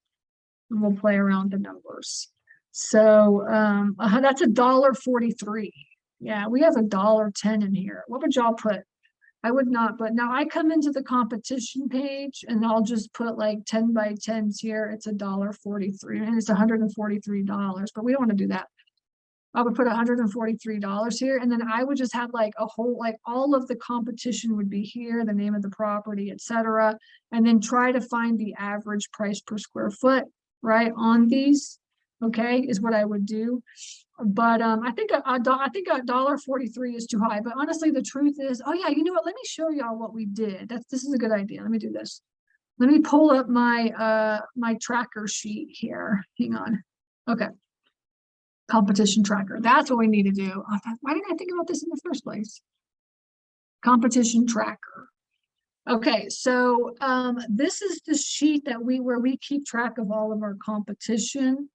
and we'll play around the numbers. So that's $1.43. Yeah, we have $1.10 in here. What would y'all put? I would not, but now I come into the competition page and I'll just put like 10 by 10s here. It's $1.43 and it's $143, but we don't want to do that. I would put $143 here, and then I would just have like a whole, like all of the competition would be here, the name of the property, etc., and then try to find the average price per square foot, right, on these. Okay, is what I would do. But I think $1.43 is too high. But honestly, the truth is, oh yeah, you know what? Let me show y'all what we did. This is a good idea. Let me do this. Let me pull up my my tracker sheet here. Hang on. Okay. Competition tracker. That's what we need to do. Why didn't I think about this in the first place? Competition tracker. Okay, so this is the sheet that where we keep track of all of our competition.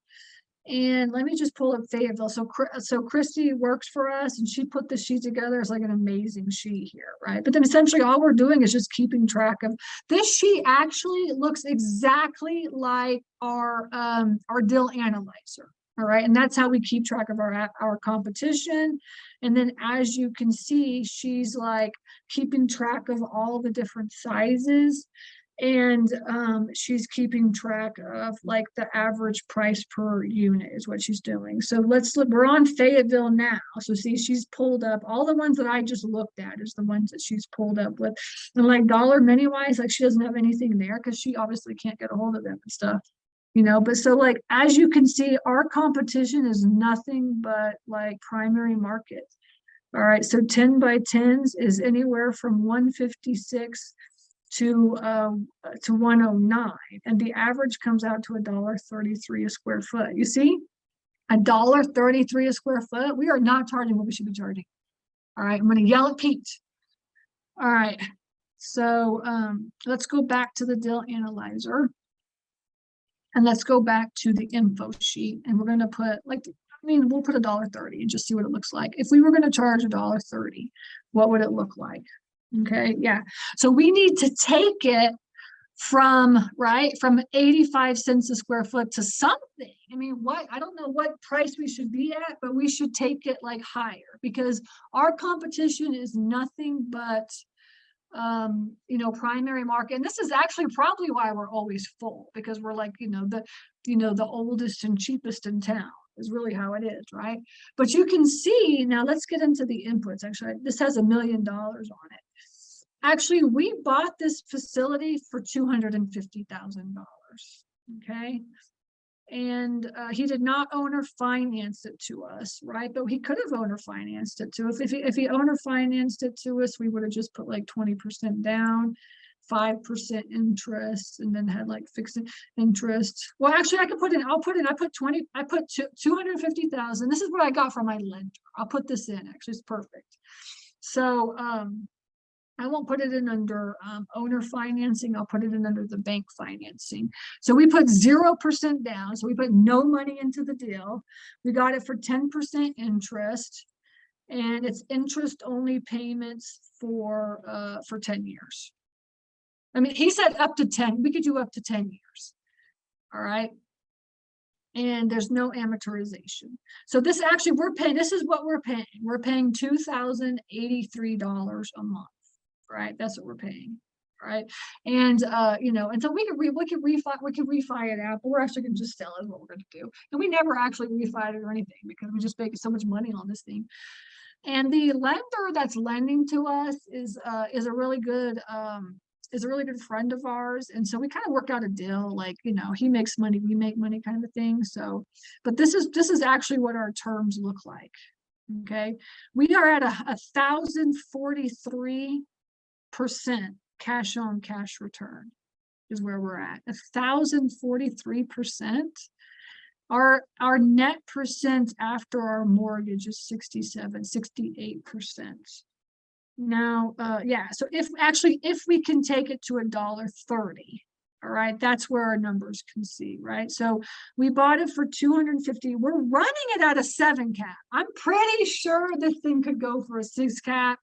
And let me just pull up Fayetteville. So Christy works for us and she put the sheet together. It's like an amazing sheet here, right? But then essentially all we're doing is just keeping track of this sheet. Actually looks exactly like our deal analyzer. All right, and that's how we keep track of our competition. And then as you can see, she's like keeping track of all the different sizes. And she's keeping track of like the average price per unit is what she's doing. So let's look, we're on Fayetteville now. So see, she's pulled up all the ones that I just looked at is the ones that she's pulled up with. And like dollar mini wise, like she doesn't have anything there because she obviously can't get a hold of them and stuff. You know, but so like as you can see, our competition is nothing but like primary market. All right, so 10 by 10s is anywhere from 156 to 109, and the average comes out to $1.33 a square foot. You see, $1.33 a square foot. We are not charging what we should be charging. All right, I'm going to yell at Pete. All right, so let's go back to the deal analyzer. And let's go back to the info sheet, and we're going to put like, I mean, we'll put $1.30 and just see what it looks like. If we were going to charge $1.30, what would it look like? Okay, yeah. So we need to take it from 85 cents a square foot to something. I mean, I don't know what price we should be at, but we should take it like higher because our competition is nothing but you know, primary market. And this is actually probably why we're always full, because we're like, the oldest and cheapest in town is really how it is, right? But you can see now, let's get into the inputs. Actually, this has $1 million on it. Actually, we bought this facility for $250,000. Okay. And he did not owner finance it to us, right? But he could have owner financed it to us. If he owner financed it to us, we would have just put like 20% down, 5% interest, and then had like fixed interest. Well, actually, I put 250,000. This is what I got from my lender. I'll put this in. Actually, it's perfect. So I won't put it in under owner financing. I'll put it in under the bank financing. So we put 0% down. So we put no money into the deal. We got it for 10% interest, and it's interest only payments for 10 years. I mean, he said up to 10. We could do up to 10 years. All right. And there's no amortization. So this actually, this is what we're paying. We're paying $2,083 a month. Right, that's what we're paying, right? And and so we could refi it out, but we're actually going to just sell it. Is what we're going to do, and we never actually refi it or anything because we just make so much money on this thing. And the lender that's lending to us is a really good friend of ours, and so we kind of work out a deal. Like, he makes money, we make money, kind of a thing. So, but this is actually what our terms look like. Okay, we are at 1,043% cash on cash return is where we're at. 1,043%. Our net percent after our mortgage is 68%. Now, yeah, so if we can take it to $1.30, all right, that's where our numbers can see, right? So we bought it for 250. We're running it at a 7 cap. I'm pretty sure this thing could go for a 6 cap,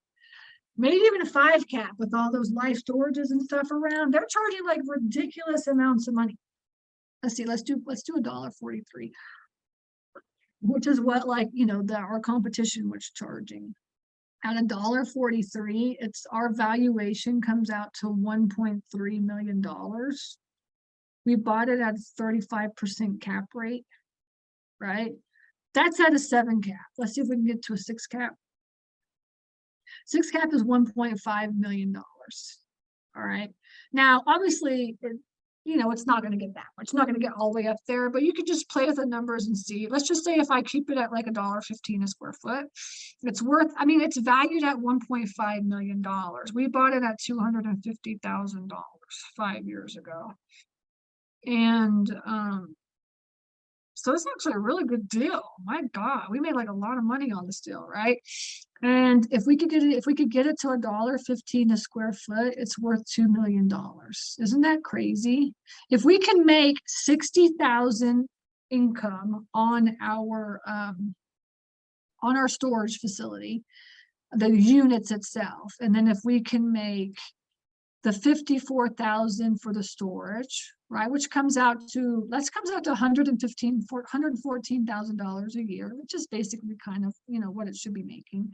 maybe even a 5 cap with all those life storages and stuff around. They're charging like ridiculous amounts of money. Let's see, let's do $1.43, which is what, like, you know, our competition was charging. At $1.43, it's our valuation comes out to $1.3 million. We bought it at a 35% cap rate, right? That's at a 7 cap. Let's see if we can get to a 6 cap. 6 cap is $1.5 million. All right. Now, obviously, you know, it's not going to get that much. It's not going to get all the way up there, but you could just play with the numbers and see. Let's just say if I keep it at like $1.15 a square foot, it's worth, I mean, it's valued at $1.5 million. We bought it at $250,000 5 years ago. And so it's actually a really good deal. My God, we made like a lot of money on this deal, right? And if we could get it to $1.15 a square foot, it's worth $2 million. Isn't that crazy? If we can make 60,000 income on our storage facility, the units itself, and then if we can make the 54,000 for the storage, right, which comes out to $114,000 a year, which is basically kind of, you know, what it should be making.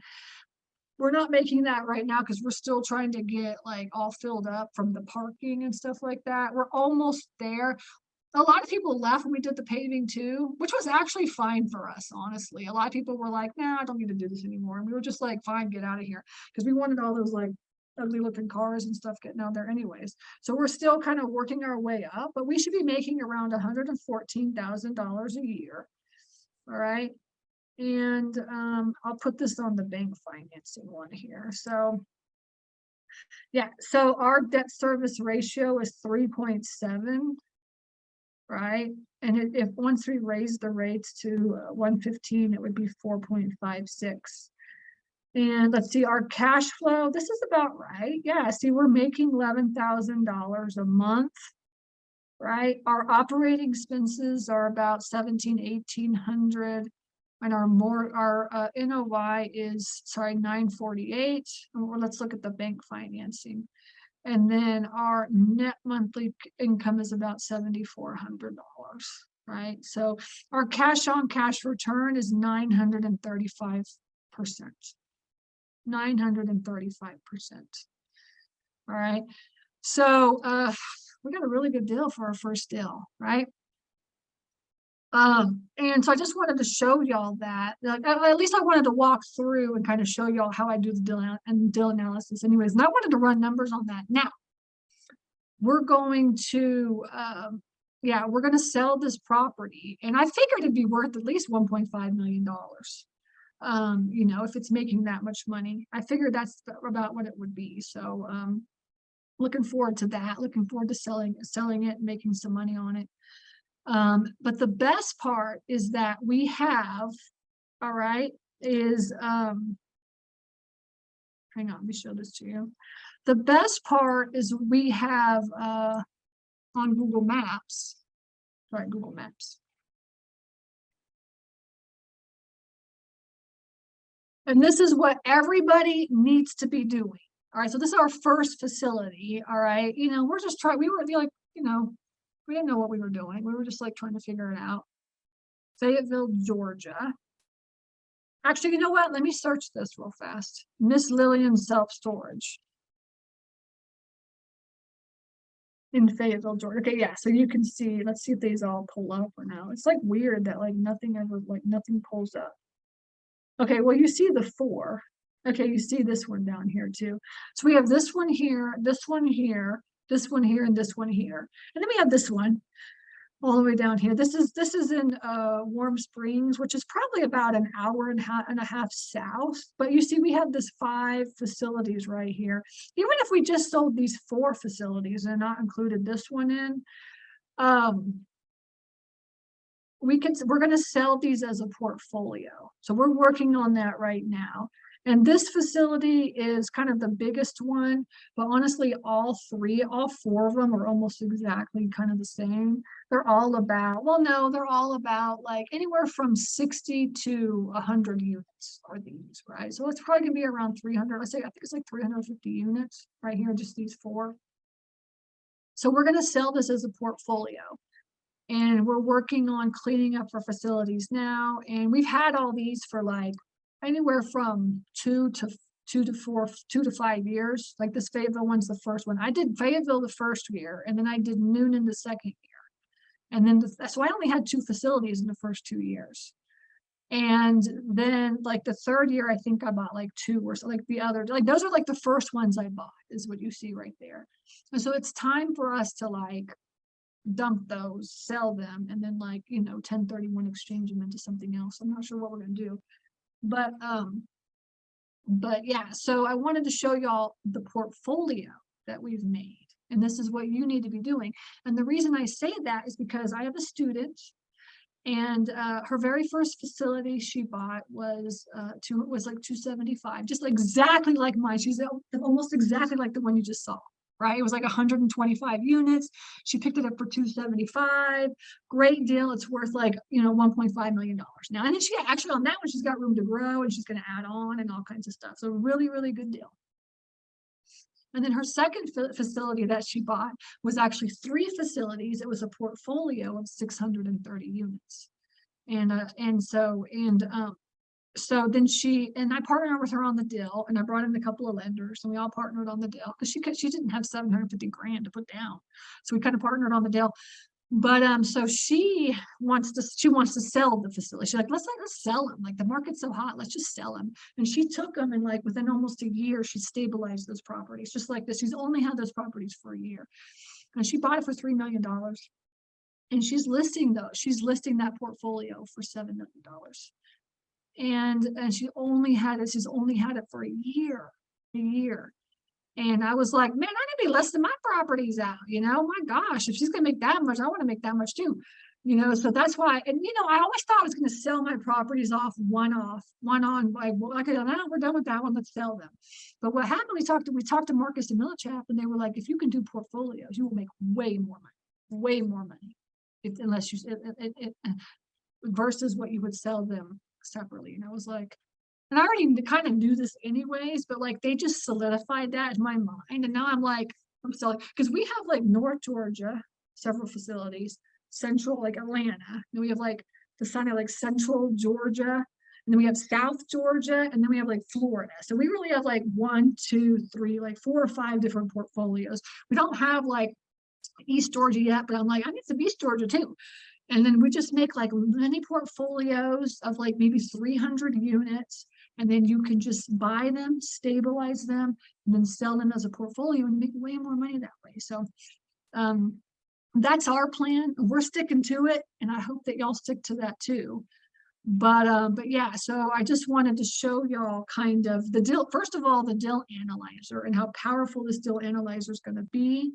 We're not making that right now because we're still trying to get like all filled up from the parking and stuff like that. We're almost there. A lot of people left when we did the paving too, which was actually fine for us, honestly. A lot of people were like, nah, I don't need to do this anymore. And we were just like, fine, get out of here. Because we wanted all those like ugly looking cars and stuff getting out there anyways. So we're still kind of working our way up, but we should be making around $114,000 a year. All right. And I'll put this on the bank financing one here. So yeah, so our debt service ratio is 3.7, right? And if once we raise the rates to 115, it would be 4.56. And let's see, our cash flow, this is about right. Yeah, see, we're making $11,000 a month, right? Our operating expenses are about 1,800, and our NOI is, sorry, 948. Let's look at the bank financing. And then our net monthly income is about $7,400, right? So our cash on cash return is 935%. 935%. All right. So we got a really good deal for our first deal, right? And so I just wanted to show y'all that, at least I wanted to walk through and kind of show y'all how I do the deal analysis anyways. And I wanted to run numbers on that. Now we're going to, we're going to sell this property, and I figured it'd be worth at least $1.5 million. You know, if it's making that much money, I figured that's about what it would be. So, looking forward to that, looking forward to selling it and making some money on it. But the best part is that we have, all right, is, hang on, let me show this to you. The best part is we have, on Google Maps, sorry, Google Maps. And this is what everybody needs to be doing. All right, so this is our first facility. All right, you know, we're just trying, we were like, you know, we didn't know what we were doing. We were just like trying to figure it out. Fayetteville, Georgia. Actually, you know what? Let me search this real fast. Miss Lillian self-storage in Fayetteville, Georgia. Okay, yeah, so you can see, let's see if these all pull up or no. It's like weird that like nothing pulls up. Okay, well, you see the 4. Okay, you see this one down here too. So we have this one here, this one here, this one here, and this one here. And then we have this one all the way down here. This is in Warm Springs, which is probably about an hour and a half south. But you see, we have this 5 facilities right here. Even if we just sold these 4 facilities and not included this one in, we're going to sell these as a portfolio. So we're working on that right now. And this facility is kind of the biggest one, but honestly, all four of them are almost exactly kind of the same. They're all about, well, no, they're all about like anywhere from 60 to 100 units are these, right? So it's probably gonna be around 300. I think it's like 350 units right here, just these four. So we're gonna sell this as a portfolio. And we're working on cleaning up our facilities now. And we've had all these for like anywhere from 2 to 5 years. Like this Fayetteville one's the first one. I did Fayetteville the first year, and then I did Noonan the second year. And then, so I only had 2 facilities in the first 2 years. And then like the third year, I think I bought like 2 or so, like the other, like those are like the first ones I bought is what you see right there. And so it's time for us to like dump those, sell them, and then like, 1031 exchange them into something else. I'm not sure what we're gonna do. But yeah, so I wanted to show y'all the portfolio that we've made. And this is what you need to be doing. And the reason I say that is because I have a student, and her very first facility she bought was like 275, just exactly like mine. She's almost exactly like the one you just saw, right? It was like 125 units. She picked it up for 275. Great deal. It's worth like, $1.5 million now. And then she actually on that one, she's got room to grow, and she's going to add on and all kinds of stuff. So really, really good deal. And then her second facility that she bought was actually 3 facilities. It was a portfolio of 630 units. So then I partnered with her on the deal, and I brought in a couple of lenders, and we all partnered on the deal because she didn't have 750 grand to put down. So we kind of partnered on the deal. But so she wants to sell the facility. She's like, let's sell them. Like the market's so hot, let's just sell them. And she took them, and like within almost a year, she stabilized those properties just like this. She's only had those properties for a year, and she bought it for $3 million. And she's listing that portfolio for $7 million. And she's only had it for a year. And I was like, man, I need to be listing my properties out, my gosh, if she's gonna make that much, I want to make that much too. So that's why, and I always thought I was going to sell my properties off one on, like, okay, now we're done with that one, let's sell them. But what happened, we talked to Marcus and Millichap, and they were like, if you can do portfolios, you will make way more money, unless you versus what you would sell them separately. And I was like, and I already kind of knew this anyways, but like they just solidified that in my mind. And now I'm selling, because we have like North Georgia, several facilities, Central, like Atlanta, and we have like the sign of like Central Georgia, and then we have South Georgia, and then we have like Florida. So we really have like 1, 2, 3, like 4 or 5 different portfolios. We don't have like East Georgia yet, but I'm like, I need some East Georgia too. And then we just make like many portfolios of like maybe 300 units. And then you can just buy them, stabilize them, and then sell them as a portfolio and make way more money that way. So that's our plan. We're sticking to it, and I hope that y'all stick to that too. But yeah, so I just wanted to show y'all kind of the deal. First of all, the deal analyzer and how powerful this deal analyzer is going to be.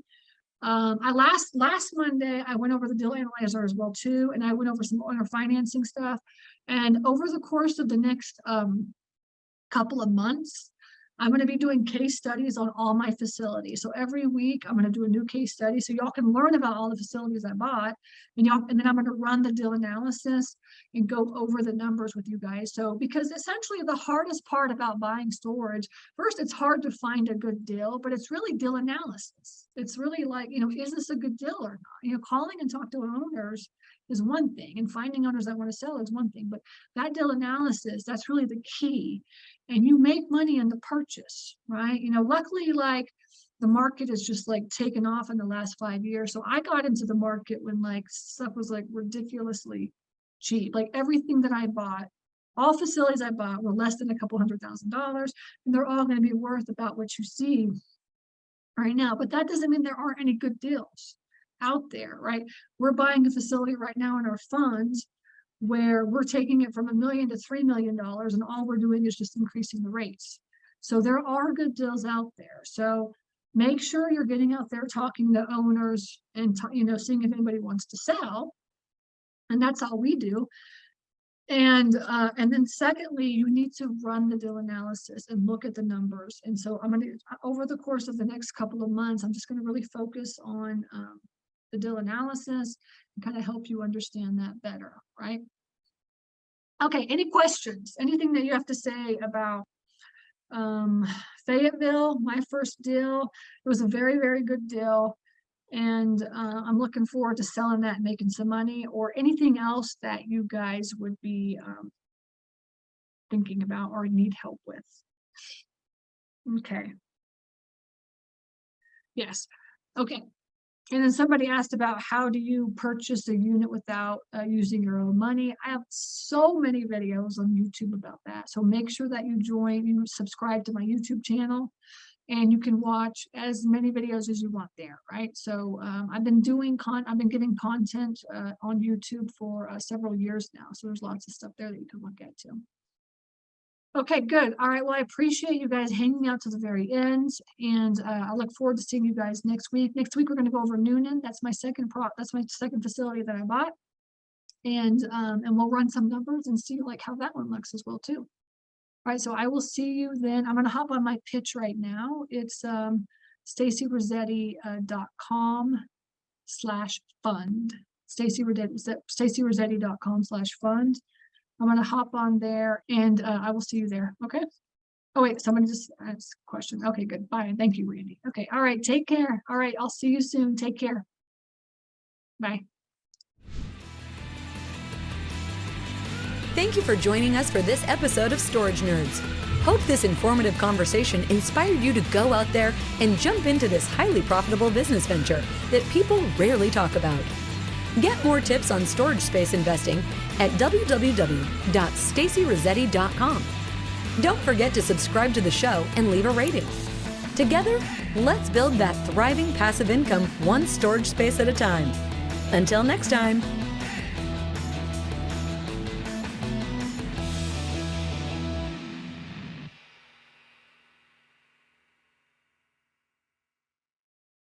Last Monday, I went over the deal analyzer as well too, and I went over some owner financing stuff. And over the course of the next couple of months, I'm going to be doing case studies on all my facilities. So every week I'm going to do a new case study so y'all can learn about all the facilities I bought, and then I'm going to run the deal analysis and go over the numbers with you guys. So because essentially the hardest part about buying storage, first, it's hard to find a good deal, but it's really deal analysis. It's really like, is this a good deal or not? Calling and talk to owners is one thing, and finding owners that want to sell is one thing, but that deal analysis, that's really the key. And you make money in the purchase, right? Luckily, like the market is just like taken off in the last 5 years. So I got into the market when like stuff was like ridiculously cheap. Like everything that I bought, all facilities I bought were less than a couple $100,000, and they're all going to be worth about what you see right now. But that doesn't mean there aren't any good deals out there, right? We're buying a facility right now in our funds where we're taking it from $1 million to $3 million, and all we're doing is just increasing the rates. So there are good deals out there. So make sure you're getting out there talking to owners and seeing if anybody wants to sell. And that's all we do. And then secondly, you need to run the deal analysis and look at the numbers. And so I'm going to, over the course of the next couple of months, I'm just going to really focus on the deal analysis and kind of help you understand that better, right? Okay, any questions? Anything that you have to say about Fayetteville, my first deal? It was a very, very good deal. And I'm looking forward to selling that and making some money, or anything else that you guys would be thinking about or need help with. Okay. Yes. Okay. And then somebody asked about how do you purchase a unit without using your own money. I have so many videos on YouTube about that. So make sure that you subscribe to my YouTube channel. And you can watch as many videos as you want there, right? So I've been giving content on YouTube for several years now. So there's lots of stuff there that you can look at too. Okay, good. All right. Well, I appreciate you guys hanging out to the very end, and I look forward to seeing you guys next week. Next week we're going to go over Noonan. That's my second facility that I bought, and we'll run some numbers and see like how that one looks as well too. All right, so I will see you then. I'm going to hop on my pitch right now. It's stacyrossetti.com/fund. stacyrossetti.com/fund. I'm going to hop on there, and I will see you there. Okay. Oh wait, somebody just asked a question. Okay, good. Bye. Thank you, Randy. Okay. All right. Take care. All right. I'll see you soon. Take care. Bye. Thank you for joining us for this episode of Storage Nerds. Hope this informative conversation inspired you to go out there and jump into this highly profitable business venture that people rarely talk about. Get more tips on storage space investing at www.stacyrossetti.com. Don't forget to subscribe to the show and leave a rating. Together, let's build that thriving passive income one storage space at a time. Until next time.